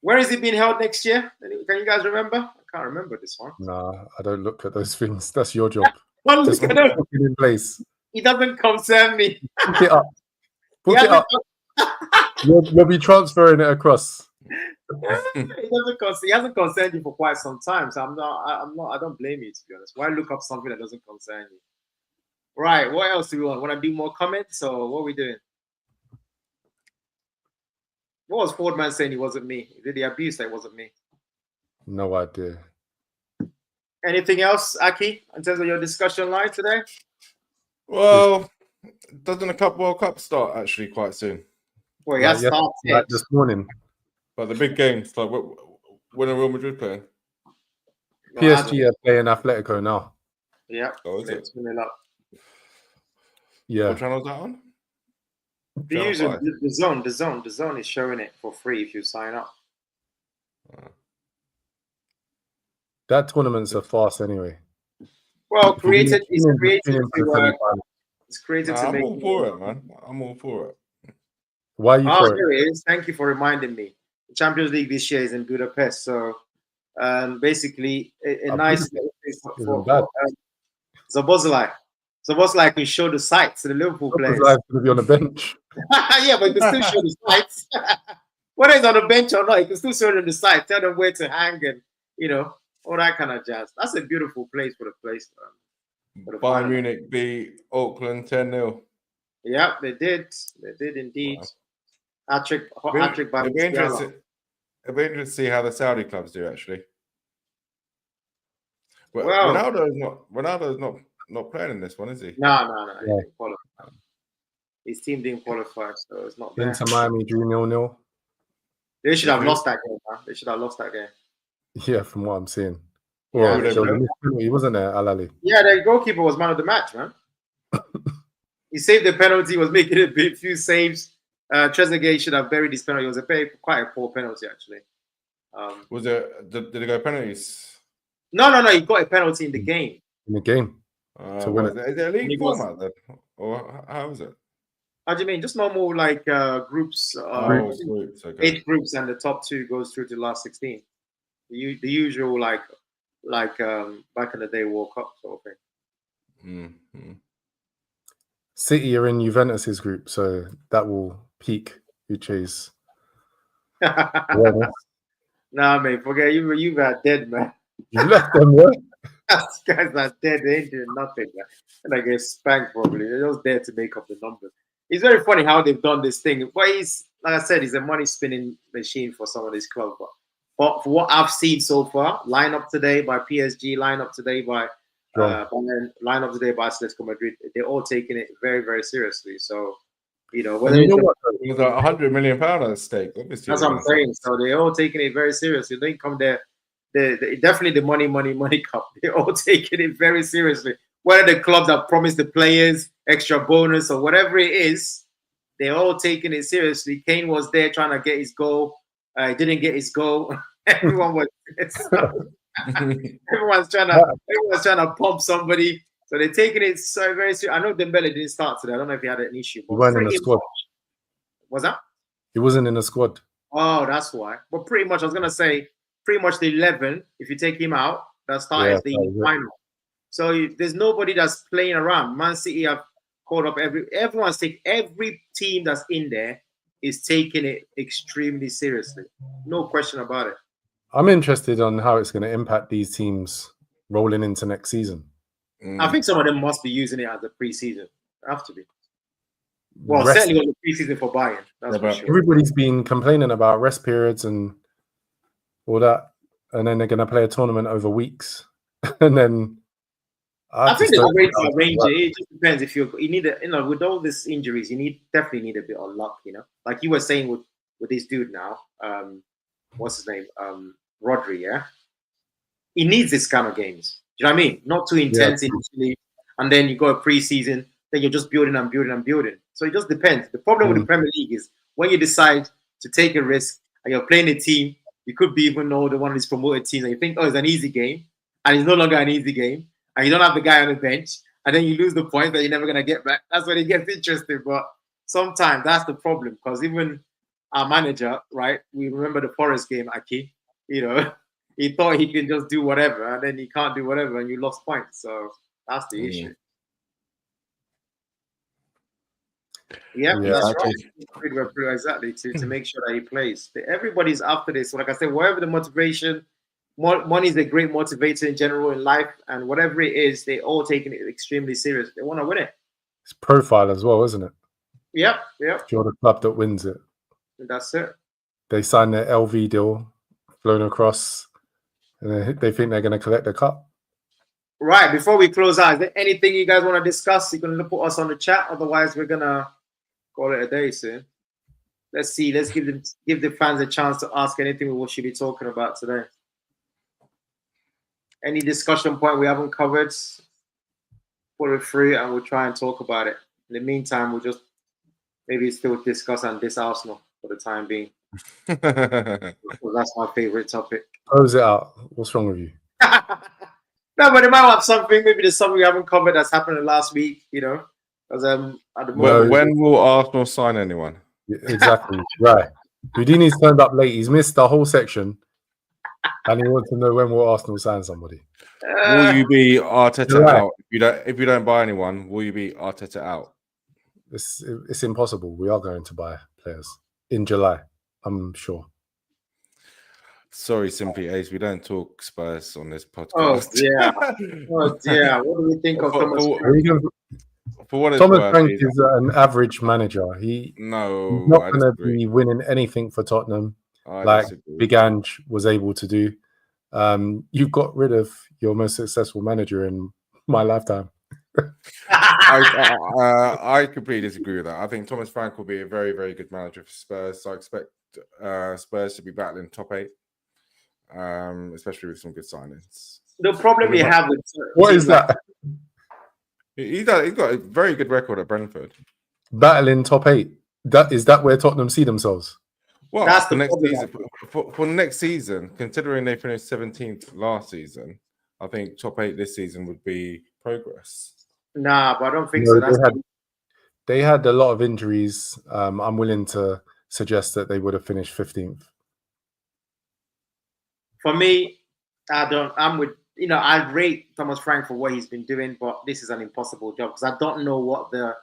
Where is it being held next year? Can you guys remember? I can't remember this one. Nah, I don't look at those things. That's your job. Well, just put it in place. It doesn't concern me. Put it up. Put it up. You'll be transferring it across. He hasn't concerned you for quite some time, so I don't blame you, to be honest. Why look up something that doesn't concern you? Right, what else do we want? Want to do more comments, or what are we doing? What was Fordman saying? He wasn't me. Did he abuse that it wasn't me? No idea. Anything else, Aki, in terms of your discussion line today? Well, doesn't the World Cup start actually quite soon? Well, yeah, like this morning. But the big games, like when are Real Madrid playing? No, PSG are playing Atletico now. Yeah. Oh, is it? Yeah. What channel is that on? The Channel usual, 5? the zone is showing it for free if you sign up. That tournament's a farce anyway. Well, If you're it's gonna created tune in for the to semi-final. it's created Nah, to I'm make. all for it, man. I'm all for it. Why are you Oh, for it? here it is. Thank you for reminding me. The Champions League this year is in Budapest, so basically a nice Isn't bad. Zabozlai. Zabozlai can show the sights to the Liverpool players. Live going to be on the bench. Yeah, but you can still show the sights. Whether he's on the bench or not, you can still show them the sights. Tell them where to hang and all that kind of jazz. That's a beautiful place for the place. For the Bayern final. Munich beat Auckland 10-0. Yeah, they did. They did indeed. Wow. Hat-trick by It'd be Musiala. interesting to see how the Saudi clubs do, actually. Well, Ronaldo's not playing in this one, is he? No. Yeah. He didn't qualify. His team didn't qualify, so it's not there. Inter Miami drew 0-0. They should have lost that game, man. They should have lost that game. Yeah, from what I'm seeing. Yeah, Well, there was a missed penalty, wasn't there, Al-Ali? Yeah, the goalkeeper was man of the match, man. He saved the penalty, was making a few saves. Trezeguet should have buried his penalty. It was quite a poor penalty, actually. Did it go penalties? No. He got a penalty in the game. In the game. To win it. Is it a league format then? Or how is it? How do you mean? Just normal like groups. Groups. Okay. 8 groups, and the top 2 goes through to the last 16. The usual like back in the day World Cup sort of thing. Mm-hmm. City are in Juventus's group, so that will pique Uche's. Nah, mate, forget you are dead, man. You left them, yeah? These guys are dead. They ain't doing nothing, man. And I get spanked probably. They're just there to make up the numbers. It's very funny how they've done this thing. But he's, like I said, he's a money spinning machine for some of these clubs. But for what I've seen so far, line up today by PSG, line up today by line up today by Atletico Madrid, they're all taking it very, very seriously. So, whether it was £100 million at stake, obviously. That's what I'm saying. So they're all taking it very seriously. They come there. Definitely the money cup. They're all taking it very seriously. Whether the clubs have promised the players extra bonus or whatever it is, they're all taking it seriously. Kane was there trying to get his goal. He didn't get his goal. Everyone was. everyone's trying to pump somebody. So they're taking it so very seriously. I know Dembele didn't start today. I don't know if he had an issue. He wasn't in the squad. Was that? He wasn't in the squad. Oh, that's why. But pretty much, I was gonna say, pretty much the 11. If you take him out, that starts the final. So there's nobody that's playing around. Man City have called up every team that's in there is taking it extremely seriously. No question about it. I'm interested on how it's going to impact these teams rolling into next season. I think some of them must be using it as a preseason. Have to be. Well, certainly on the preseason for Bayern. That's for sure. Everybody's been complaining about rest periods and all that, and then they're going to play a tournament over weeks, and then I think there's a way to arrange it. It just depends if you need with all these injuries, you definitely need a bit of luck, Like you were saying with this dude now, what's his name? Rodri, yeah. He needs this kind of games. Do you know what I mean? Not too intense initially, and then you go a preseason, then you're just building and building and building. So it just depends. The problem with the Premier League is when you decide to take a risk and you're playing a team, you could be even though one of these promoted teams, and you think, it's an easy game, and it's no longer an easy game, and you don't have the guy on the bench, and then you lose the points that you're never gonna get back. That's when it gets interesting. But sometimes that's the problem, because even our manager, right? We remember the Forest game, Aki. He thought he can just do whatever, and then he can't do whatever, and you lost points. So that's the issue. Yeah, that's right. Exactly, to make sure that he plays. Everybody's after this. So like I said, whatever the motivation, money is a great motivator in general in life, and whatever it is, they're all taking it extremely serious. They want to win it. It's profile as well, isn't it? Yep. If you're the club that wins it. That's it. They signed their LV deal, flown across, and they think they're going to collect the cup. Right. Before we close out, is there anything you guys want to discuss? You can put us on the chat. Otherwise, we're gonna call it a day soon. Let's see. Let's give the fans a chance to ask anything we should be talking about today. any discussion point we haven't covered, put it through and we'll try and talk about it. In the meantime, we'll just maybe still discuss on this Arsenal for the time being. Well, that's my favorite topic. Close it out. What's wrong with you? No, but they might have something. Maybe there's something we haven't covered that's happened in the last week, you know. Because at the moment, when will Arsenal sign anyone? Exactly. Right. Houdini's turned up late. He's missed the whole section. And he wants to know when will Arsenal sign somebody. Will you be Arteta right. out? If you don't buy anyone, will you be Arteta out? It's impossible. We are going to buy players in July, I'm sure. Sorry, Simply Ace, we don't talk Spurs on this podcast. Oh yeah. Oh yeah. What do we think of Thomas? For what it's Thomas worth, Frank is an average manager. He's not going to be winning anything for Tottenham like Big Ange was able to do. You got rid of your most successful manager in my lifetime. I completely disagree with that. I think Thomas Frank will be a very, very good manager for Spurs. So I expect Spurs to be battling top 8, especially with some good signings. The problem we have with what is that? He's got a very good record at Brentford. Battling top 8. Is that where Tottenham see themselves? Well, that's the next season. For next season, considering they finished 17th last season, I think top 8 this season would be progress. Nah, but I don't think so. They had a lot of injuries. I'm willing to suggest that they would have finished 15th. For me, I'm with, I rate Thomas Frank for what he's been doing, but this is an impossible job because I don't know what the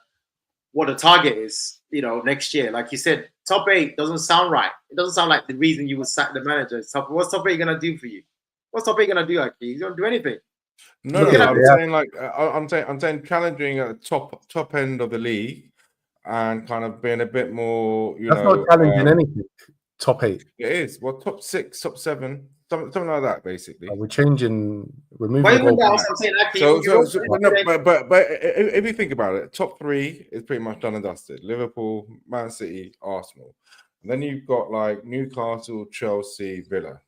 target is, next year. Like you said, top 8 doesn't sound right. It doesn't sound like the reason you would sack the manager. What's top 8 going to do for you? What's top 8 going to do, actually? He's going to do anything. No, I'm saying challenging at the top end of the league and kind of being a bit more, That's not challenging anything. Top 8. It is. Well, top 6, top 7, something like that, basically. We're moving. But if you think about it, top 3 is pretty much done and dusted. Liverpool, Man City, Arsenal. And then you've got like Newcastle, Chelsea, Villa.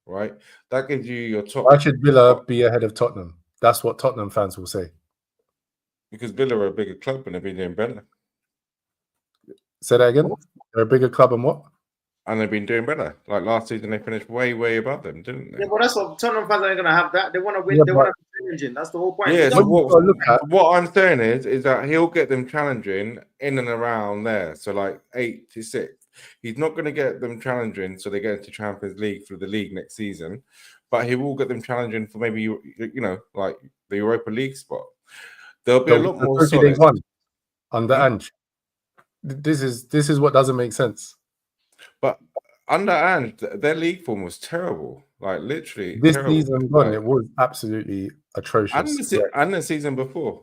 Right? That gives you your top. Why should Villa be ahead of Tottenham? That's what Tottenham fans will say. Because Villa are a bigger club and they've been doing better. Say that again? They're a bigger club and what? And they've been doing better. Like last season, they finished way, way above them, didn't they? Yeah, but that's what Tottenham fans are going to have. That they want to win. They want to be challenging. That's the whole point. Yeah. So what I'm saying is that he'll get them challenging in and around there. So like 8 to 6. He's not going to get them challenging, so they get into Champions League for the league next season. But he will get them challenging for maybe like the Europa League spot. There'll be a lot more. They won under Ange. This is what doesn't make sense. But under Ange, their league form was terrible. Like literally, this terrible. season gone, it was absolutely atrocious. And the season before,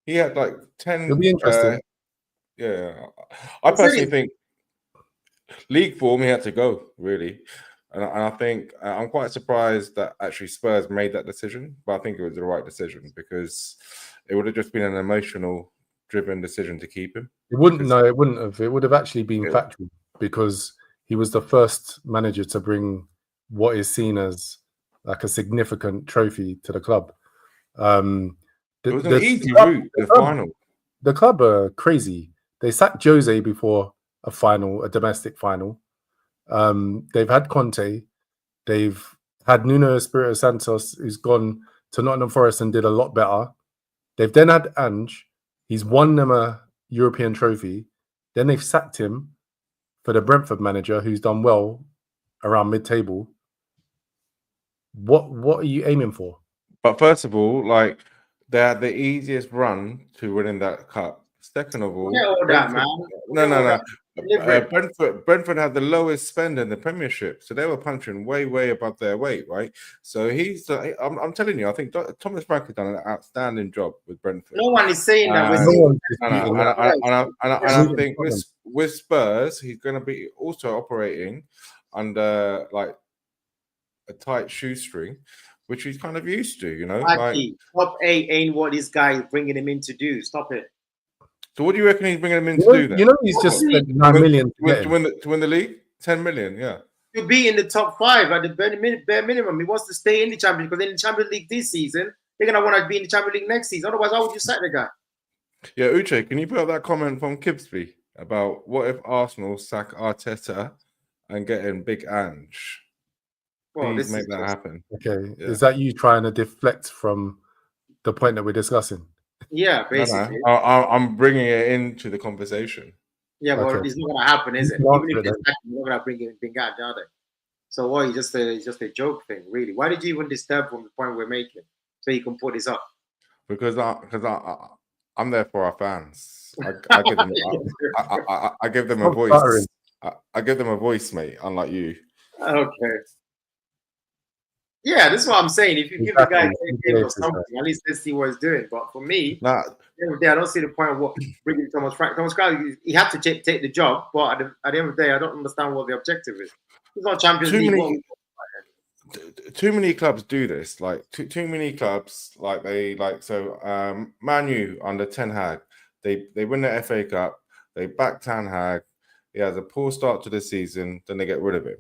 he had like 10. It'll be interesting. Yeah, I personally think league form he had to go really, and I think I'm quite surprised that actually Spurs made that decision. But I think it was the right decision because it would have just been an emotional-driven decision to keep him. It wouldn't have. It would have actually been factual because he was the first manager to bring what is seen as like a significant trophy to the club. It was an easy route to the final. The club are crazy. They sacked Jose before a domestic final. They've had Conte. They've had Nuno Espirito Santos, who's gone to Nottingham Forest and did a lot better. They've then had Ange. He's won them a European trophy. Then they've sacked him for the Brentford manager, who's done well around mid-table. What are you aiming for? But first of all, like they had the easiest run to winning that cup. Second of all, Brentford had the lowest spend in the Premiership, so they were punching way, way above their weight, right? So I'm telling you, I think Thomas Frank has done an outstanding job with Brentford. No one is saying that. I think with Spurs, he's going to be also operating under like a tight shoestring, which he's kind of used to, Top 8 ain't what this guy is bringing him in to do. Stop it. So what do you reckon he's bringing him in to do then? He's just spent 9 million to win the league? 10 million, yeah. to be in the top 5 at the bare minimum. He wants to stay in the Champions League, because in the Champions League this season, they're going to want to be in the Champions League next season. Otherwise, how would you sack the guy? Yeah, Uche, can you put up that comment from Kibsby about what if Arsenal sack Arteta and get in Big Ange? Well, Please make that happen. Okay, Yeah. is that you trying to deflect from the point that we're discussing? Yeah, basically. No. I'm bringing it into the conversation. Yeah, but Okay. it's not going to happen, is it? You can Even if answer they it sack him, you're not going to bring in Big Ange, are they? So what? It's just a joke thing, really. Why did you even disturb from the point we're making so you can put this up? Because I'm there for our fans. I give them I give them a Stop voice. stuttering. I give them a voice, mate. Unlike you. Okay. Yeah, this is what I'm saying. If you give the guy Exactly. 10 games or something, at least let's see what he's doing. But for me, Nah, at the end of the day, I don't see the point of what bringing Thomas Frank. Thomas Frank, he had to take the job, but at the end of the day, I don't understand what the objective is. He's not Champions League. too many clubs do this. Like too many clubs, like Man U under Ten Hag, they win the FA Cup, they back Ten Hag. He has a poor start to the season, then they get rid of him.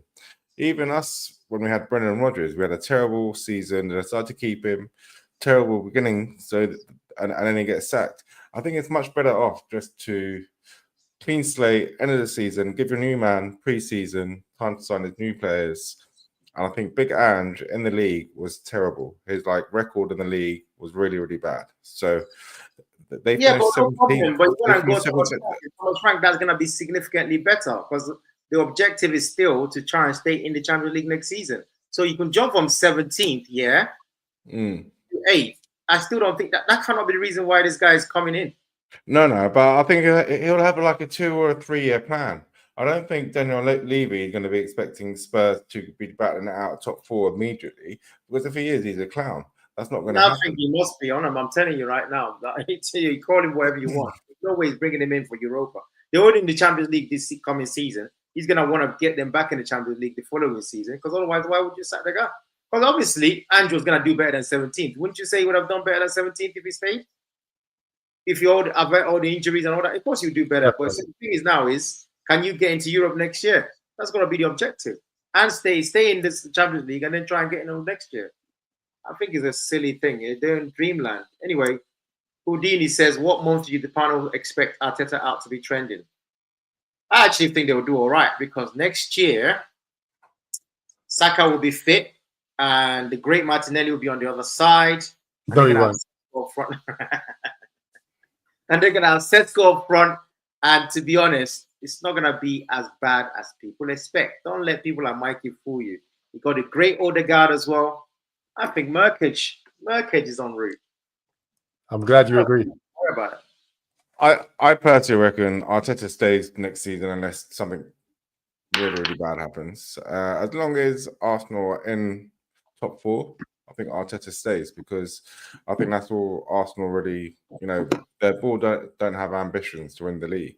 Even us, when we had Brendan Rodgers, we had a terrible season. They decided to keep him, terrible beginning, and then he gets sacked. I think it's much better off just to clean slate, end of the season, give your new man pre-season time to sign his new players. And I think Big Ange in the league was terrible. His record in the league was really, really bad. So they finished 17th. But when I go to Thomas Frank, that's going to be significantly better, because the objective is still to try and stay in the Champions League next season. So you can jump from 17th, to 8th. I still don't think that cannot be the reason why this guy is coming in. No, but I think he'll have like a 2 or a 3 year plan. I don't think Daniel Levy is going to be expecting Spurs to be battling it out top 4 immediately, because if he is, he's a clown. That's not going to happen. I think he must be on him. I'm telling you right now. I hate to you call him whatever you want. There's no way he's bringing him in for Europa. They're already in the Champions League this coming season. He's going to want to get them back in the Champions League the following season, because otherwise, why would you sack the guy? Because obviously, Andrew's going to do better than 17th. Wouldn't you say he would have done better than 17th if he stayed? If you avoid all the injuries and all that, of course you would do better. But the thing is, can you get into Europe next year? That's going to be the objective. And stay in this Champions League and then try and get in next year. I think it's a silly thing. They're in dreamland. Anyway, Houdini says, what month do you, the panel, expect Arteta out to be trending? I actually think they will do all right, because next year, Saka will be fit and the great Martinelli will be on the other side. No, he won't. And they're going to have Sesko up front. And to be honest, it's not going to be as bad as people expect. Don't let people like Mikey fool you. You got a great Odegaard as well. I think Merkage is en route. I'm glad you agree. Worry about it. I personally reckon Arteta stays next season unless something really, really bad happens. As long as Arsenal are in top 4, I think Arteta stays, because I think that's all Arsenal really, their board don't have ambitions to win the league.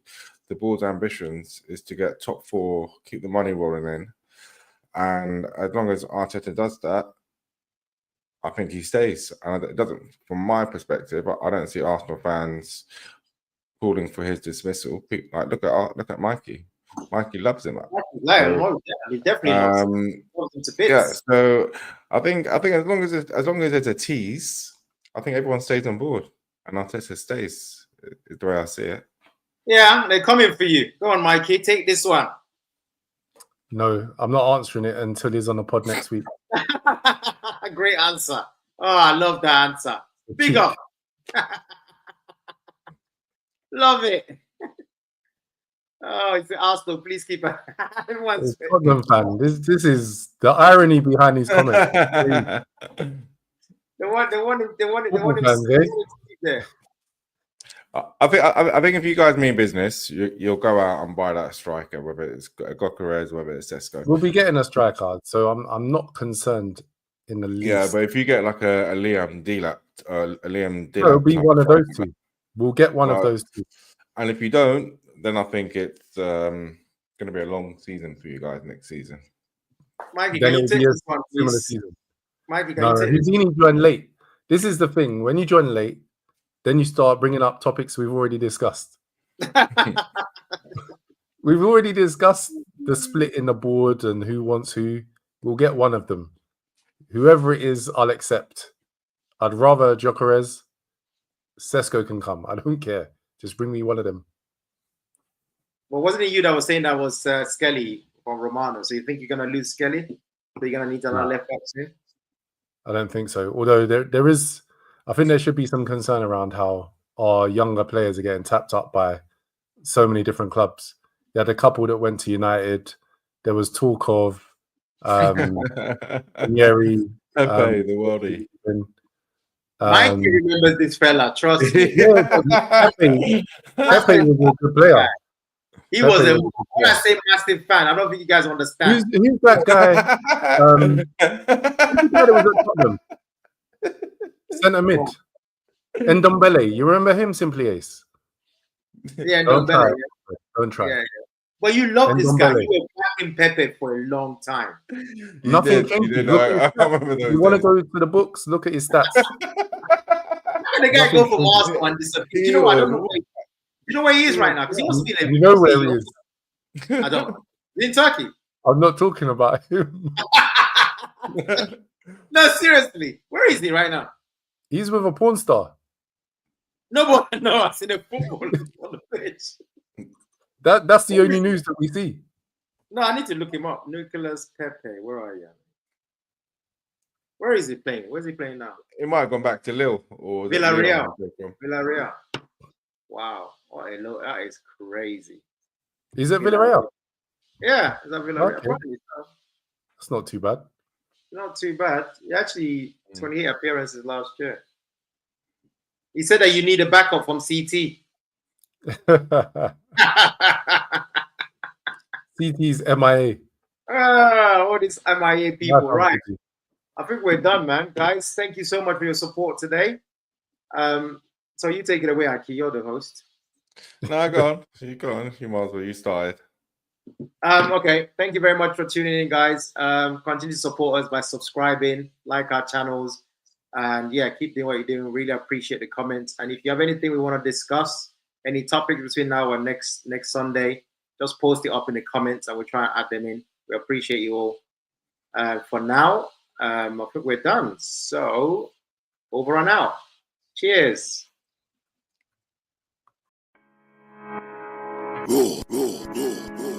The board's ambitions is to get top 4, keep the money rolling in. And as long as Arteta does that, I think he stays. And it doesn't, from my perspective, I don't see Arsenal fans calling for his dismissal. Look at Mikey. Mikey loves him. He definitely loves him to bits. Yeah, so I think as long as it's a tease, I think everyone stays on board, and Arteta stays. Is the way I see it. Yeah, they're coming for you. Go on, Mikey, take this one. No, I'm not answering it until he's on the pod next week. Great answer. Oh, I love that answer. Big up. Love it. Oh, it's Arsenal. Please keep it. Everyone's Tottenham fan. This is the irony behind his comment. They want him there. I think if you guys mean business, you'll go out and buy that striker, whether it's Gokares, whether it's Sesko. We'll be getting a striker, so I'm not concerned in the least. Yeah, but if you get like a Liam Delap, it'll be one of those two. We'll get one of those two. And if you don't, then I think it's going to be a long season for you guys next season. Mikey, can you take this one, please? Mikey, can you take this? Houdini joined late. This is the thing. When you join late, then you start bringing up topics we've already discussed. We've already discussed the split in the board and who wants who. We'll get one of them. Whoever it is, I'll accept. I'd rather Gyökeres. Sesko can come. I don't care. Just bring me one of them. Well, wasn't it you that was saying that was Skelly from Romano? So you think you're going to lose Skelly? So you're going to need another left back soon? I don't think so. Although there is, I think there should be some concern around how our younger players are getting tapped up by so many different clubs. They had a couple that went to United. There was talk of Yeri, Pepe, the worldie. Mike remembers this fella, trust me. Pepe was a good player. He was a, when I say massive fan, I don't think you guys understand. Who's that guy? Who's the guy that was at Tottenham? Centre mid. Ndombele. You remember him, Simply Ace? Yeah, Ndombele. Don't try. Yeah. Well, you love this guy. You were backing Pepe for a long time. Nothing changes. You want to go to the books? Look at his stats. The guy go from Arsenal and disappear. You know what? I don't know. You know where he is right now? Because he must be there. You know where he is. I don't know. He's in Turkey. I'm not talking about him. No, seriously. Where is he right now? He's with a porn star. No, I see the football on the pitch. That's the only news that we see. No, I need to look him up. Nicolas Pepe. Where are you? Where is he playing? Where's he playing now? He might have gone back to Lille or Villarreal. Villarreal. Wow. That is crazy. Is it Villarreal? Yeah, is that Villarreal? Okay. That's not too bad. Not too bad. He actually 28 appearances last year. He said that you need a backup from CT. CT's MIA. All these MIA people, right? I think we're done, man. Guys, thank you so much for your support today. So you take it away, Aki. You're the host. No, go on. You might as well. You started. Okay. Thank you very much for tuning in, guys. Continue to support us by subscribing, like our channels, and yeah, keep doing what you're doing. Really appreciate the comments. And if you have anything we want to discuss, any topics between now and next Sunday, just post it up in the comments, and we'll try and add them in. We appreciate you all. For now, I think we're done. So over and out. Cheers. Ooh.